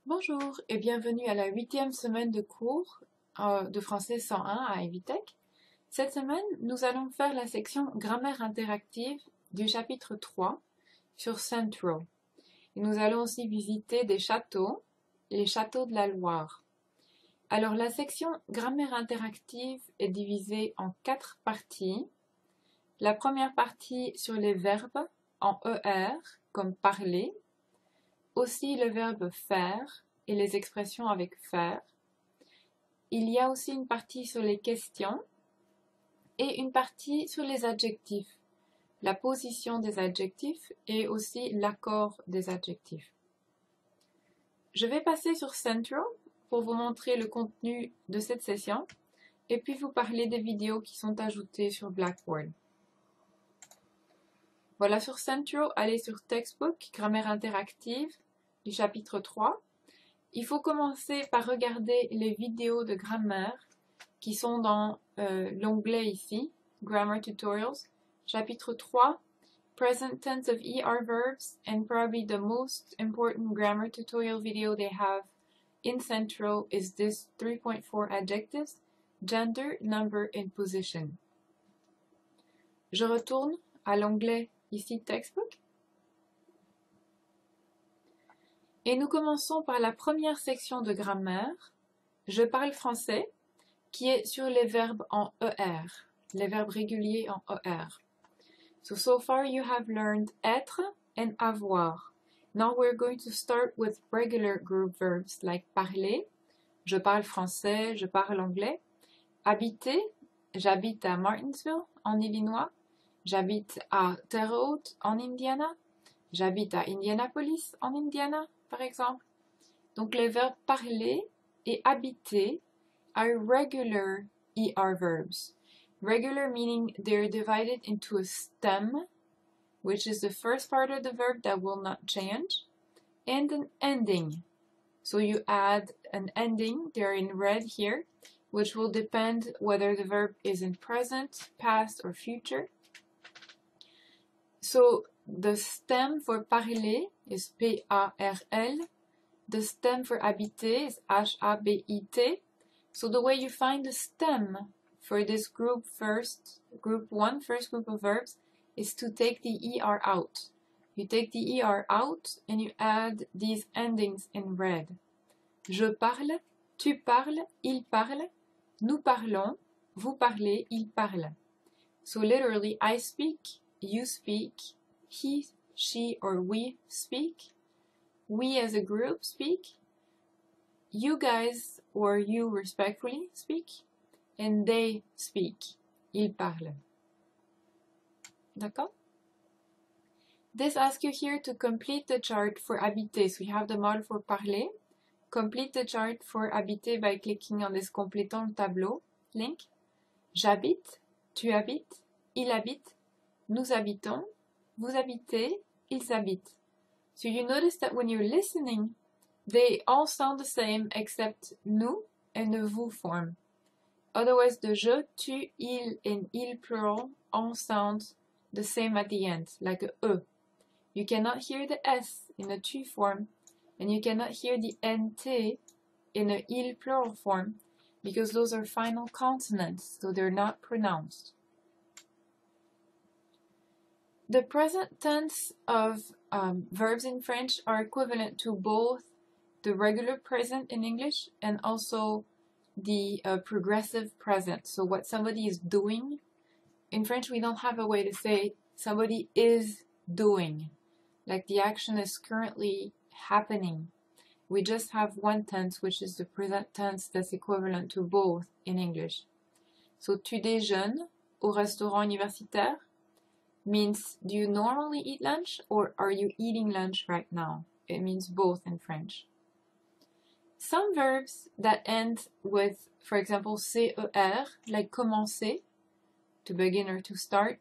Bonjour et bienvenue à la 8e semaine de cours de français 101 à Evitech. Cette semaine, nous allons faire la section grammaire interactive du chapitre 3 sur Central. Et nous allons aussi visiter des châteaux, les châteaux de la Loire. Alors la section grammaire interactive est divisée en 4 parties. La première partie sur les verbes en ER comme parler, aussi le verbe faire et les expressions avec faire. Il y a aussi une partie sur les questions et une partie sur les adjectifs, la position des adjectifs et aussi l'accord des adjectifs. Je vais passer sur Central pour vous montrer le contenu de cette session et puis vous parler des vidéos qui sont ajoutées sur Blackboard. Voilà, sur Central, allez sur Textbook, grammaire interactive du chapitre 3. Il faut commencer par regarder les vidéos de grammaire qui sont dans l'onglet ici, Grammar Tutorials, chapitre 3, Present Tense of ER Verbs, and probably the most important grammar tutorial video they have in Central is this 3.4 adjectives, gender, number, and position. Je retourne à l'onglet ici, Textbook. Et nous commençons par la première section de grammaire, je parle français, qui est sur les verbes en ER, les verbes réguliers en ER. So far you have learned être and avoir. Now we're going to start with regular group verbs like parler, je parle français, je parle anglais, habiter, j'habite à Martinsville, en Illinois, j'habite à Terre Haute, en Indiana, j'habite à Indianapolis, en Indiana, par exemple. Donc les verbes parler et habiter are regular ER verbs. Regular meaning they're divided into a stem, which is the first part of the verb that will not change, and an ending. So you add an ending, they're in red here, which will depend whether the verb is in present, past, or future. So the stem for parler is P-A-R-L. The stem for habiter is H-A-B-I-T. So the way you find the stem for this group group of verbs, is to take the ER out. You take the ER out and you add these endings in red. Je parle, tu parles, il parle, nous parlons, vous parlez, il parle. So literally, I speak, you speak, he, she, or we speak, we as a group speak, you guys or you respectfully speak, and they speak, ils parlent. D'accord? This asks you here to complete the chart for habiter. So we have the model for parler. Complete the chart for habiter by clicking on this complétant le tableau link. J'habite, tu habites, il habite, nous habitons, vous habitez, ils habitent. So you notice that when you're listening, they all sound the same except nous and the vous form. Otherwise, the je, tu, il, and il plural all sound the same at the end, like a e. You cannot hear the s in a tu form, and you cannot hear the nt in a il plural form, because those are final consonants, so they're not pronounced. The present tense of verbs in French are equivalent to both the regular present in English and also the progressive present. So what somebody is doing. In French, we don't have a way to say somebody is doing, like the action is currently happening. We just have one tense, which is the present tense that's equivalent to both in English. So tu déjeunes au restaurant universitaire means do you normally eat lunch or are you eating lunch right now? It means both in French. Some verbs that end with, for example, CER, like commencer, to begin or to start,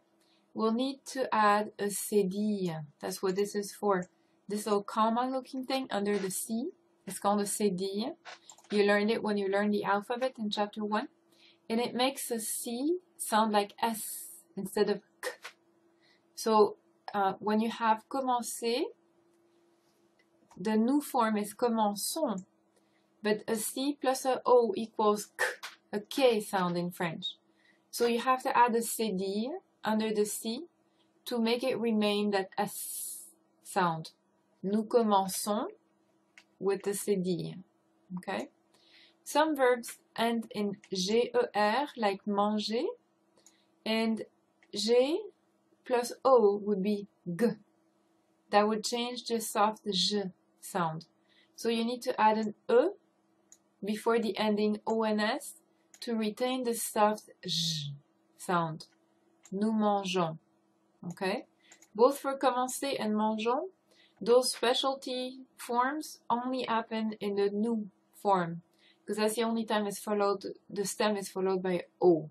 will need to add a cédille. That's what this is for. This little comma looking thing under the C is called a cédille. You learned it when you learned the alphabet in chapter 1. And it makes a C sound like S instead of K. So when you have commencer, the new form is commençons, but a C plus a O equals K, a K sound in French. So you have to add a cédille under the C to make it remain that S sound. Nous commençons with the cédille, okay? Some verbs end in GER, like manger, and G plus O would be G. That would change the soft J sound. So you need to add an E before the ending ONS to retain the soft J sound. Nous mangeons, okay? Both for commencer and mangeons, those specialty forms only happen in the nous form, because that's the only time the stem is followed by O,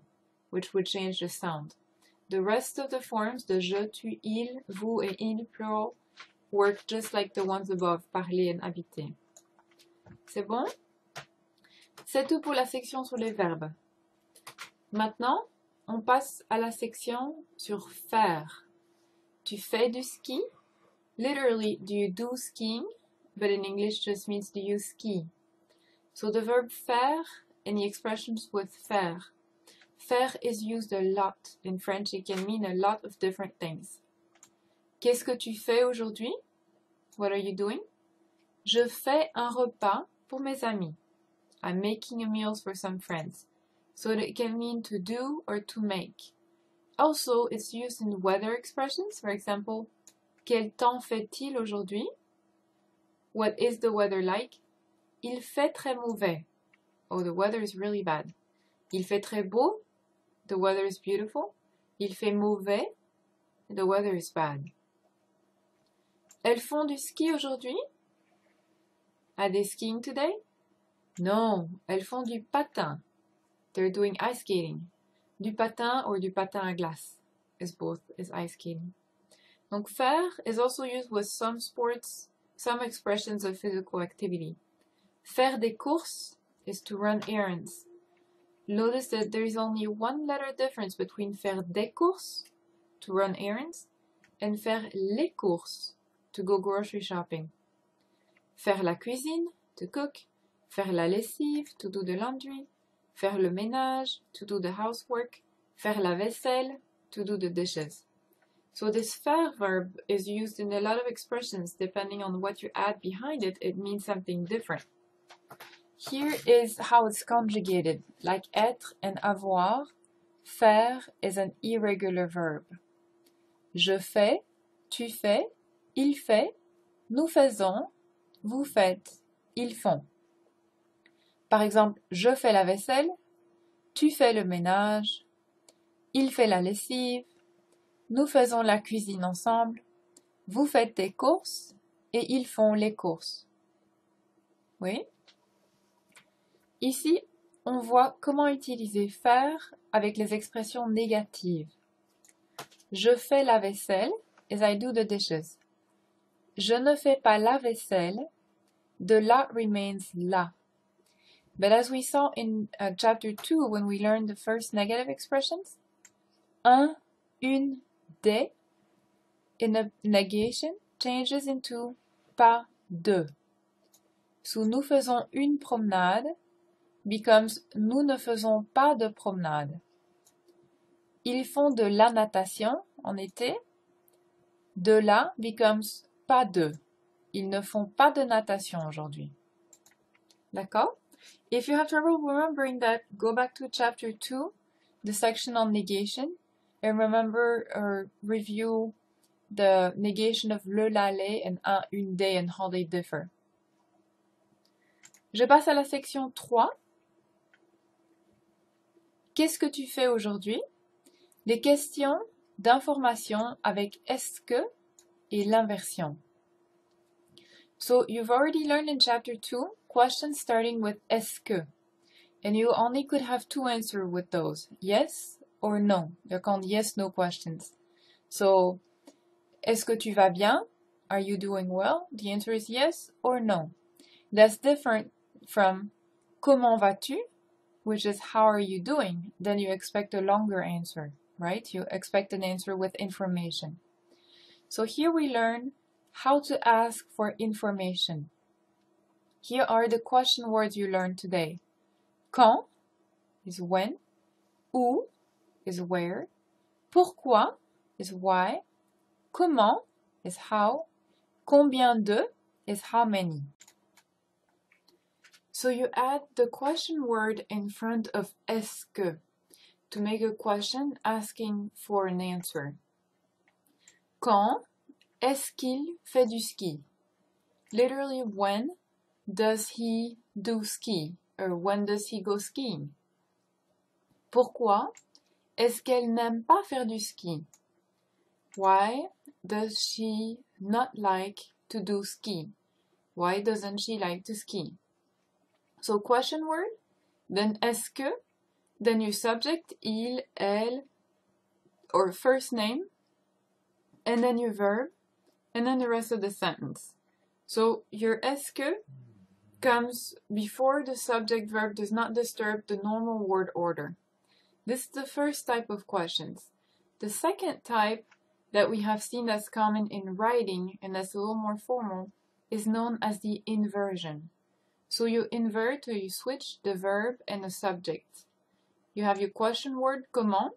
which would change the sound. The rest of the forms, the je, tu, il, vous, et il, plural, work just like the ones above, parler and habiter. C'est bon? C'est tout pour la section sur les verbes. Maintenant, on passe à la section sur faire. Tu fais du ski? Literally, do you do skiing? But in English just means do you ski? So the verb faire and the expressions with faire. Faire is used a lot. In French, it can mean a lot of different things. Qu'est-ce que tu fais aujourd'hui? What are you doing? Je fais un repas pour mes amis. I'm making a meal for some friends. So it can mean to do or to make. Also, it's used in weather expressions. For example, quel temps fait-il aujourd'hui? What is the weather like? Il fait très mauvais. Oh, the weather is really bad. Il fait très beau. The weather is beautiful. Il fait mauvais. The weather is bad. Elles font du ski aujourd'hui? Are they skiing today? No, elles font du patin. They're doing ice skating. Du patin or du patin à glace is ice skating. Donc faire is also used with some sports, some expressions of physical activity. Faire des courses is to run errands. Notice that there is only one letter difference between faire des courses, to run errands, and faire les courses, to go grocery shopping. Faire la cuisine, to cook. Faire la lessive, to do the laundry. Faire le ménage, to do the housework. Faire la vaisselle, to do the dishes. So this faire verb is used in a lot of expressions. Depending on what you add behind it, it means something different. Here is how it's conjugated. Like être and avoir, faire is an irregular verb. Je fais, tu fais, il fait, nous faisons, vous faites, ils font. Par exemple, je fais la vaisselle, tu fais le ménage, il fait la lessive, nous faisons la cuisine ensemble, vous faites des courses et ils font les courses. Oui? Ici, on voit comment utiliser faire avec les expressions négatives. Je fais la vaisselle is I do the dishes. Je ne fais pas la vaisselle, the la remains la. But as we saw in chapter 2 when we learned the first negative expressions, un, une, des in a negation changes into pas de. So nous faisons une promenade becomes nous ne faisons pas de promenade. Ils font de la natation en été. De la becomes pas de. Ils ne font pas de natation aujourd'hui. D'accord? If you have trouble remembering that, go back to chapter 2, the section on negation, and remember or review the negation of le, la, les, and un, une, des, and how they differ. Je passe à la section 3. Qu'est-ce que tu fais aujourd'hui? Des questions d'information avec est-ce que et l'inversion. So you've already learned in chapter 2 questions starting with est-ce que, and you only could have two answers with those, yes or no. They're called yes-no questions. So, est-ce que tu vas bien? Are you doing well? The answer is yes or no. That's different from comment vas-tu, which is how are you doing? Then you expect a longer answer, right? You expect an answer with information. So here we learn How to ask for information. Here are the question words you learned today. Quand is when. Où is where. Pourquoi is why. Comment is how. Combien de is how many. So you add the question word in front of est-ce que to make a question asking for an answer. Quand est-ce qu'il fait du ski? Literally, when does he do ski? Or when does he go skiing? Pourquoi est-ce qu'elle n'aime pas faire du ski? Why does she not like to do ski? Why doesn't she like to ski? So question word, then est-ce que, then your subject, il, elle, or first name, and then your verb, and then the rest of the sentence. So your est-ce que comes before the subject verb does not disturb the normal word order. This is the first type of questions. The second type that we have seen that's common in writing and that's a little more formal is known as the inversion. So you invert or you switch the verb and the subject. You have your question word comment,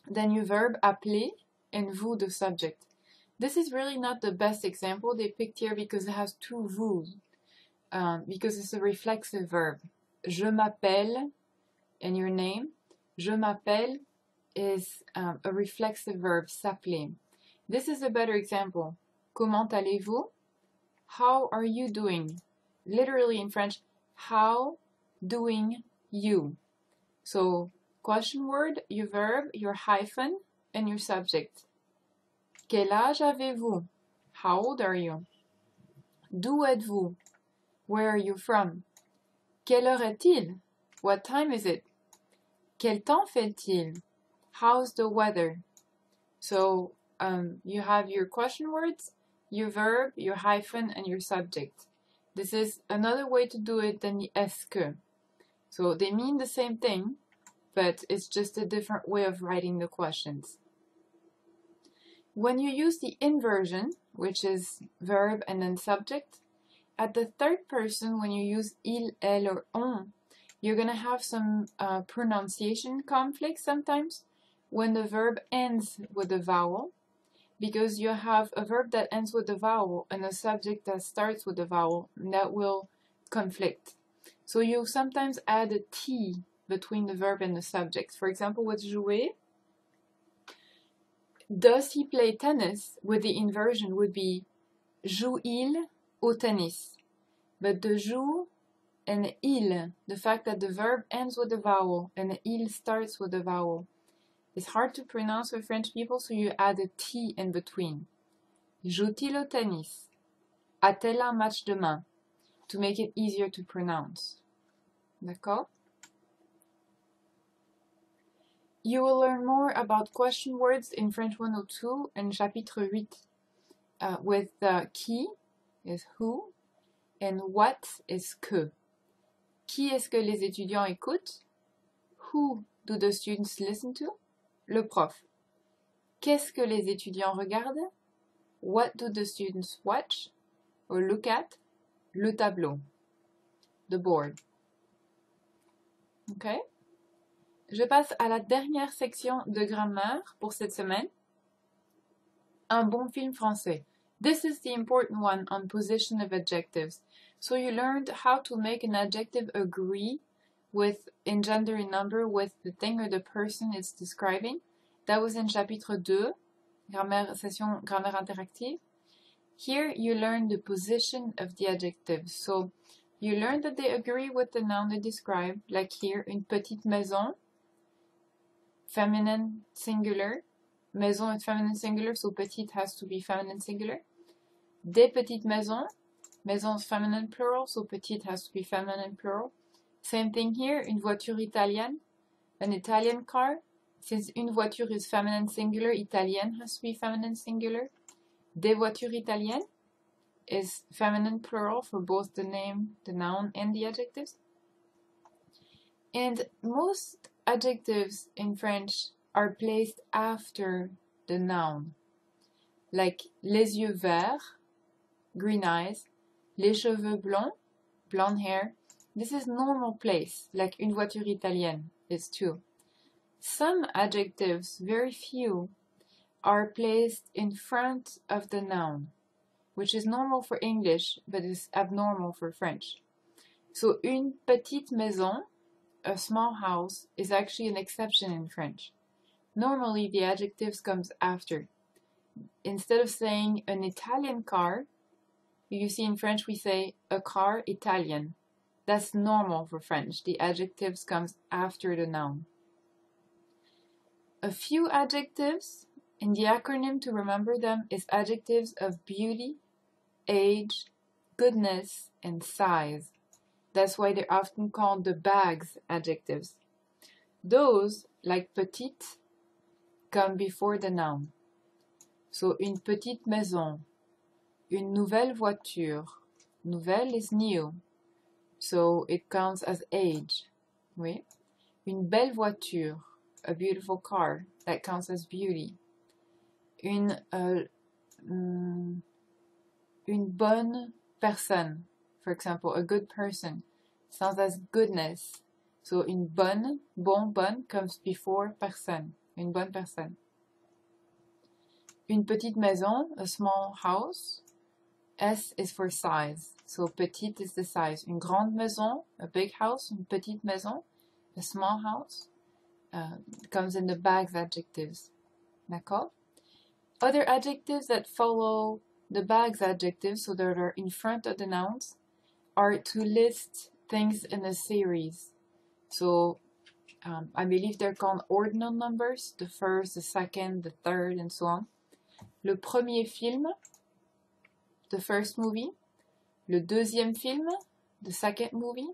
then your verb appeler, and vous the subject. This is really not the best example they picked here because it has two vous, because it's a reflexive verb. Je m'appelle, and your name. Je m'appelle is a reflexive verb, s'appeler. This is a better example. Comment allez-vous? How are you doing? Literally in French, how doing you? So, question word, your verb, your hyphen, and your subject. Quel âge avez-vous? How old are you? D'où êtes-vous? Where are you from? Quelle heure est-il? What time is it? Quel temps fait-il? How's the weather? So, you have your question words, your verb, your hyphen, and your subject. This is another way to do it than the est-ce que. So they mean the same thing, but it's just a different way of writing the questions. When you use the inversion, which is verb and then subject, at the third person, when you use il, elle, or on, you're going to have some pronunciation conflicts sometimes when the verb ends with a vowel, because you have a verb that ends with a vowel and a subject that starts with a vowel, and that will conflict. So you sometimes add a T between the verb and the subject. For example, with jouer, does he play tennis? With the inversion would be joue-il au tennis. But the joue and il, the fact that the verb ends with a vowel and the il starts with a vowel, it's hard to pronounce for French people, so you add a T in between. Joue-t-il au tennis? A-t-elle un match demain? To make it easier to pronounce. D'accord? You will learn more about question words in French 102 in chapitre 8 with qui is who and what is que. Qui est-ce que les étudiants écoutent? Who do the students listen to? Le prof. Qu'est-ce que les étudiants regardent? What do the students watch or look at? Le tableau. The board. Okay? Je passe à la dernière section de grammaire pour cette semaine. Un bon film français. This is the important one on position of adjectives. So you learned how to make an adjective agree with in gender and number with the thing or the person it's describing. That was in chapitre 2, session grammaire interactive. Here you learn the position of the adjectives. So you learn that they agree with the noun they describe, like here, une petite maison, feminine singular. Maison is feminine singular, so petite has to be feminine singular. Des petites maisons. Maison is feminine plural, so petite has to be feminine plural. Same thing here, une voiture italienne, an Italian car. Since une voiture is feminine singular, italienne has to be feminine singular. Des voitures italiennes is feminine plural for both the name, the noun, and the adjectives. And most adjectives in French are placed after the noun. like les yeux verts, green eyes, les cheveux blonds, blonde hair. This is normal place, like une voiture italienne is too. Some adjectives, very few, are placed in front of the noun, which is normal for English, but is abnormal for French. So, une petite maison, a small house, is actually an exception in French. Normally, the adjectives comes after. Instead of saying an Italian car, you see in French we say a car Italian. That's normal for French. The adjectives comes after the noun. A few adjectives, and the acronym to remember them is adjectives of beauty, age, goodness, and size. That's why they're often called the bags adjectives. Those, like petite, come before the noun. So, une petite maison, une nouvelle voiture. Nouvelle is new, so it counts as age. Oui. Une belle voiture, a beautiful car, that counts as beauty. Une bonne personne, for example, a good person, sounds as goodness. So une bonne, bonne comes before personne, une bonne personne. Une petite maison, a small house. S is for size, so petite is the size. Une grande maison, a big house. Une petite maison, a small house. Comes in the bags adjectives. D'accord? Other adjectives that follow the bags adjectives, so that are in front of the nouns, are to list things in a series. So I believe they're called ordinal numbers, the first, the second, the third, and so on. Le premier film, the first movie. Le deuxième film, the second movie.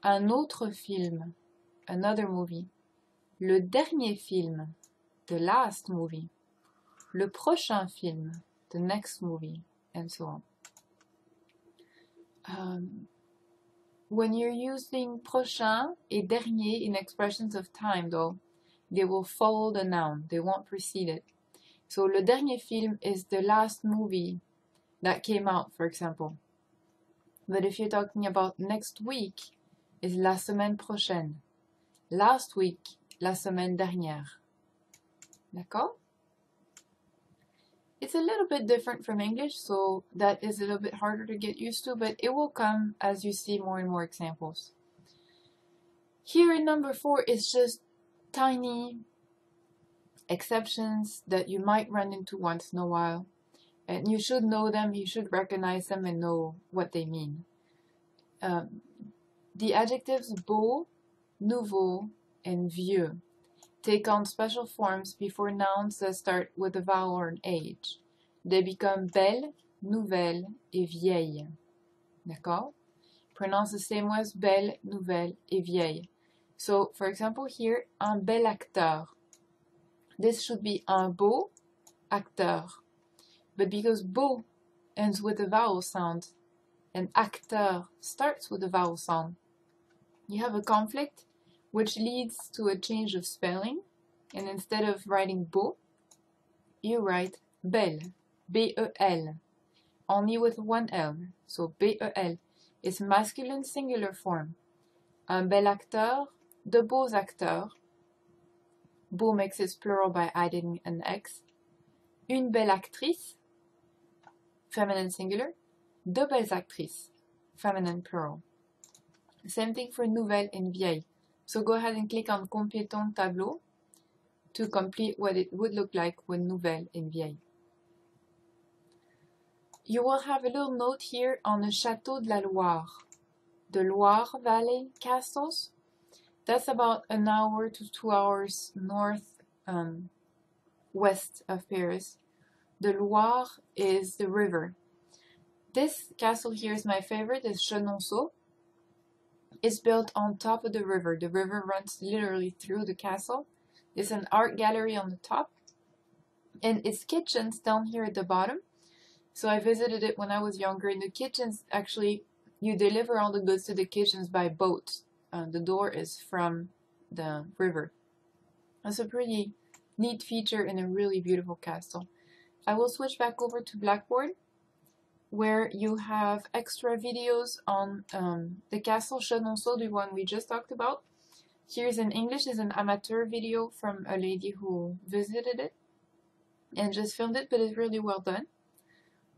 Un autre film, another movie. Le dernier film, the last movie. Le prochain film, the next movie, and so on. When you're using prochain et dernier in expressions of time, though, they will follow the noun, they won't precede it. So, le dernier film is the last movie that came out, for example. But if you're talking about next week, is la semaine prochaine. Last week, la semaine dernière. D'accord? It's a little bit different from English, so that is a little bit harder to get used to, but it will come as you see more and more examples. Here in number 4 is just tiny exceptions that you might run into once in a while. And you should know them, you should recognize them and know what they mean. The adjectives beau, nouveau, and vieux take on special forms before nouns that start with a vowel or an age. They become belle, nouvelle, et vieille. D'accord? Pronounce the same way as belle, nouvelle, et vieille. So, for example, here, un bel acteur. This should be un beau acteur. But because beau ends with a vowel sound and acteur starts with a vowel sound, you have a conflict which leads to a change of spelling. And instead of writing beau, you write belle, B-E-L, only with one L. So B-E-L is masculine singular form. Un bel acteur, de beaux acteurs. Beau makes it plural by adding an X. Une belle actrice, feminine singular. De belles actrices, feminine plural. Same thing for nouvelle and vieille. So go ahead and click on Complétons tableau to complete what it would look like with nouvelle and vieille. You will have a little note here on the Château de la Loire, the Loire Valley castles. That's about an hour to 2 hours north west of Paris. The Loire is the river. This castle here is my favorite, is Chenonceau. It's built on top of the river. The river runs literally through the castle. There's an art gallery on the top. And its kitchen's down here at the bottom. So I visited it when I was younger. And the kitchens, actually, you deliver all the goods to the kitchens by boat. The door is from the river. That's a pretty neat feature in a really beautiful castle. I will switch back over to Blackboard, where you have extra videos on the Castle Chenonceau, the one we just talked about. Here's in English is an amateur video from a lady who visited it and just filmed it, but it's really well done.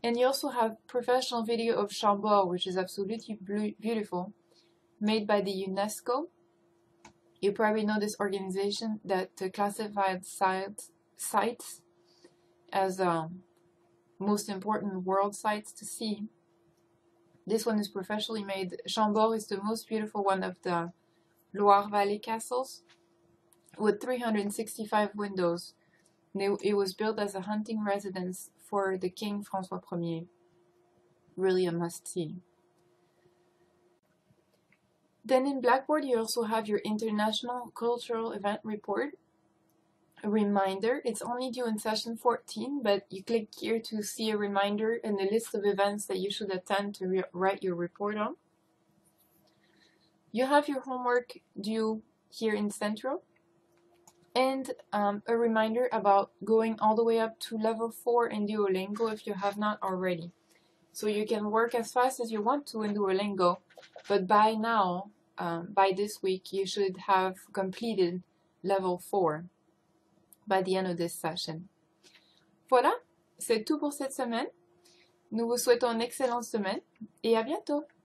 And you also have professional video of Chambord, which is absolutely beautiful, made by the UNESCO. You probably know this organization that classified sites as most important world sites to see. This one is professionally made. Chambord is the most beautiful one of the Loire Valley castles, with 365 windows. It was built as a hunting residence for the King François Ier. Really a must-see. Then in Blackboard you also have your International Cultural Event Report. A reminder, it's only due in session 14, but you click here to see a reminder and a list of events that you should attend to write your report on. You have your homework due here in Central, and a reminder about going all the way up to level 4 in Duolingo if you have not already. So you can work as fast as you want to in Duolingo, but by now, by this week, you should have completed level 4 by the end of this session. Voilà, c'est tout pour cette semaine. Nous vous souhaitons une excellente semaine et à bientôt!